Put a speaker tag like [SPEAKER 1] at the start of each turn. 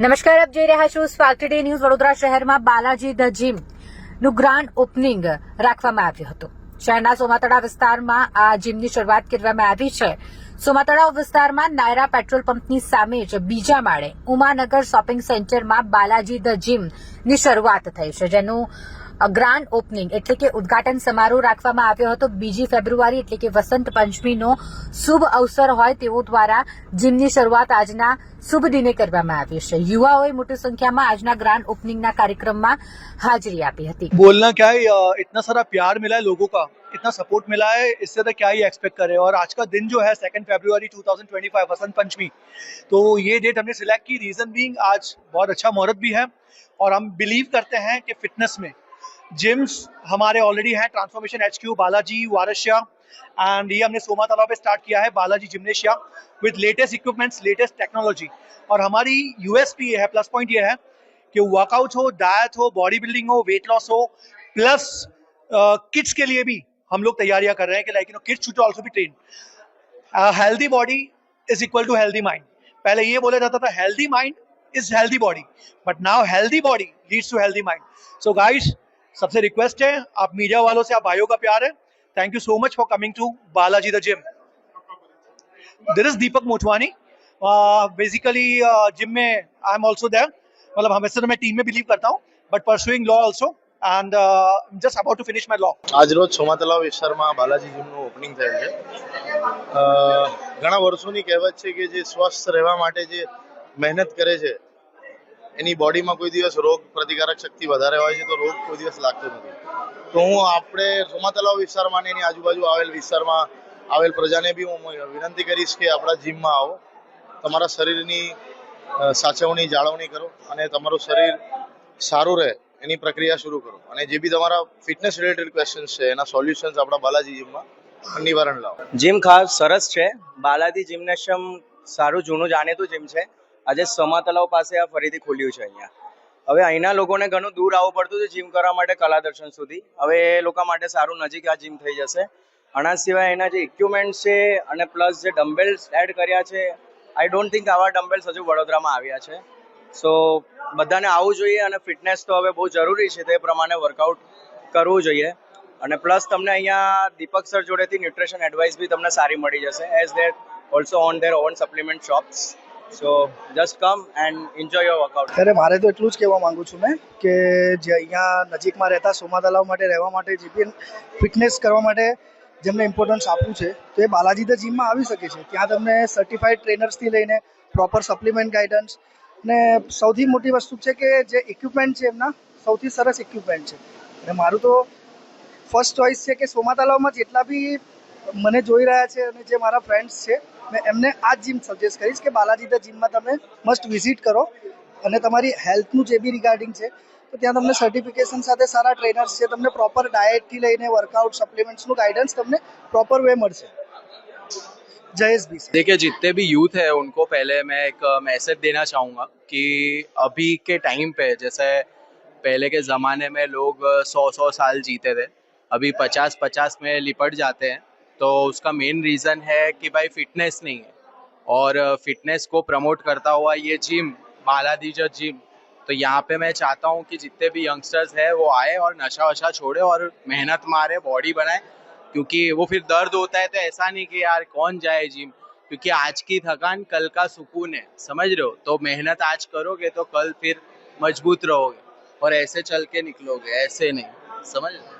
[SPEAKER 1] નમસ્કાર, આપ જોઈ રહ્યા છો સ્પાર્ક ટુડે ન્યૂઝ. વડોદરા શહેરમાં બાલાજી ધ જીમ નું ગ્રાન્ડ ઓપનિંગ રાખવામાં આવ્યું હતું. શહેરના સોમાતળા વિસ્તારમાં આ જીમની શરૂઆત કરવામાં આવી છે. સોમાતળા વિસ્તારમાં નાયરા પેટ્રોલ પંપની સામે જ બીજા માળે ઉમાનગર શોપિંગ સેન્ટરમાં બાલાજી ધ જીમની શરૂઆત થઈ છે, જેનું ગ્રાન્ડ ઓપનિંગ એટલે કે ઉદઘાટન સમારોહ રાખવામાં આવ્યો હતો. 2 ફેબ્રુઆરી એટલે કે વસંત પંચમીનો શુભ અવસર હોય તેઓ દ્વારા જીમની શરૂઆત આજના શુભ દિને કરવામાં આવી છે. યુવાઓએ મોટી સંખ્યામાં આજના ગ્રાન્ડ ઓપનિંગના કાર્યક્રમમાં हाजिरी આપી હતી.
[SPEAKER 2] बोलना क्या है, इतना सारा प्यार मिला है लोगों का, इतना सपोर्ट मिला है, इससे ज्यादा क्या ही एक्सपेक्ट करें. और आज का दिन जो है 2 फरवरी 2025 वसंत पंचमी, तो ये डेट हमने सिलेक्ट की. रीजन बीइंग आज बहुत अच्छा मुहूर्त भी है और हम बिलीव करते हैं कि फिटनेस में जिम्स हमारे ऑलरेडी हैं. Transformation HQ Balaji Varasiya, and ये हमने सोमा तालाब पे स्टार्ट किया है Balaji gymnasia with latest equipments, latest technology. और हमारी यूएसपी ये है, प्लस पॉइंट ये है कि वर्कआउट हो, डाइट हो, बॉडी बिल्डिंग हो, वेट लॉस हो, प्लस किड्स के लिए भी हम लोग तैयारियां कर रहे हैं कि like kids should also be train. Healthy body is equal to healthy mind. पहले ये बोला जाता था healthy mind is healthy body, but now healthy body leads to healthy mind. So guys, सबसे रिक्वेस्ट है, आप मीडिया वालों से, आप भाइयों का प्यार है. Thank you so much for coming to Balaji the gym. This is Deepak Motwani. Basically gym में आई एम ऑल्सो देयर. मतलब हमेशा मैं टीम में बिलीव करता हूँ, but pursuing law also, and just about to finish my law.
[SPEAKER 3] આજ રોજ સોમા તલાવ વિસ્તારમાં બાલાજી જીમનું ઓપનિંગ થયેલ છે. ઘણા વર્ષોની કહેવત છે કે જે સ્વસ્થ રહેવા માટે જે મહેનત કરે છે એની બોડીમાં કોઈ દિવસ રોગ પ્રતિકારક શક્તિ વધારે હોય છે, તો રોગ કોઈ દિવસ લાગતો નથી. તો હું આપણે સોમા તલાવ વિસ્તારમાં અને એની આજુબાજુ આવેલ વિસ્તારમાં આવેલ પ્રજાને બી હું વિનંતી કરીશ કે આપણા જીમમાં આવો, તમારા શરીરની સાચવણી જાળવણી કરો અને તમારું શરીર સારું રહે એની પ્રક્રિયા શરૂ કરો. અને જે બી તમારા ફિટનેસ રિલેટેડ ક્વેશ્ચન્સ છે એના સોલ્યુશન્સ આપણા બાલાજી જીમમાં નિવારણ લાવો.
[SPEAKER 4] જીમ ખાસ સરસ છે. બાલાજી જિમ્નેશિયમ સારું જૂનું જાણીતું જીમ છે. આજે સમા તલાવ પાસે આ ફરીથી ખુલ્યું છે. હવે અહીંના લોકોને ઘણું દૂર આવવું પડતું છે જીમ કરવા માટે, કલા દર્શન સુધી. હવે એ લોકો માટે સારું નજીક આ જીમ થઈ જશે. આના સિવાય એના જે ઇક્વિપમેન્ટ છે અને પ્લસ જે ડમ્બેલ્સ એડ કર્યા છે, આઈ ડોન્ટ થિંક આવા ડમ્બેલ્સ હજુ વડોદરામાં આવ્યા છે. સો બધાને આવવું જોઈએ અને ફિટનેસ તો હવે બહુ જરૂરી છે, તે પ્રમાણે વર્કઆઉટ કરવું જોઈએ. અને પ્લસ તમને અહીંયા દીપક સર જોડેથી ન્યુટ્રિશન એડવાઇસ બી તમને સારી મળી જશે, as there also on there on supplement shops. So just come and enjoy your workout.
[SPEAKER 5] ત્યારે મારે તો એટલું જ કહેવા માંગુ છું મેં કે જે અહીંયા નજીકમાં રહેતા સોમા તલાવ માટે રહેવા માટે, જે બી ફિટનેસ કરવા માટે જેમને ઇમ્પોર્ટન્સ આપવું છે, તો એ બાલાજી ધ જીમમાં આવી શકે છે. ત્યાં તમને સર્ટિફાઈડ ટ્રેનર્સથી લઈને પ્રોપર સપ્લિમેન્ટ ગાઈડન્સ, અને સૌથી મોટી વસ્તુ છે કે જે ઇક્વિપમેન્ટ છે એમના સૌથી સરસ ઇક્વિપમેન્ટ છે. અને મારું તો ફર્સ્ટ ચોઇસ છે કે સોમા તલાવમાં જેટલા બી મને જોઈ રહ્યા છે અને જે મારા ફ્રેન્ડ્સ છે, મેં એમને આ જ જીમ સજેસ્ટ કરીશ કે બાલાજી ધ જીમમાં તમે મસ્ટ વિઝિટ કરો. અને તમારી હેલ્થનું જે બી રિગાર્ડિંગ છે, તો ત્યાં તમને સર્ટિફિકેશન સાથે સારા ટ્રેનર્સ છે, તમને પ્રોપર ડાયટથી લઈને વર્કઆઉટ સપ્લિમેન્ટ્સનું ગાइडेंस તમને પ્રોपर वे મળશે. जयेश भी
[SPEAKER 6] देखिए, जितने भी यूथ है उनको पहले मैं एक मैसेज देना चाहूँगा कि अभी के टाइम पे, जैसे पहले के ज़माने में लोग 100 साल जीते थे, अभी 50 में लिपट जाते हैं. तो उसका मेन रीज़न है कि भाई फिटनेस नहीं है. और फिटनेस को प्रमोट करता हुआ ये जिम बालाजी जिम, तो यहाँ पे मैं चाहता हूँ कि जितने भी यंगस्टर्स हैं वो आए और नशा वशा छोड़े और मेहनत मारे, बॉडी बनाए. क्योंकि वो फिर दर्द होता है तो ऐसा नहीं कि यार कौन जाए जिम, क्योंकि आज की थकान कल का सुकून है, समझ रहे हो. तो मेहनत आज करोगे तो कल फिर मजबूत रहोगे और ऐसे चल के निकलोगे, ऐसे नहीं, समझ रहे हो.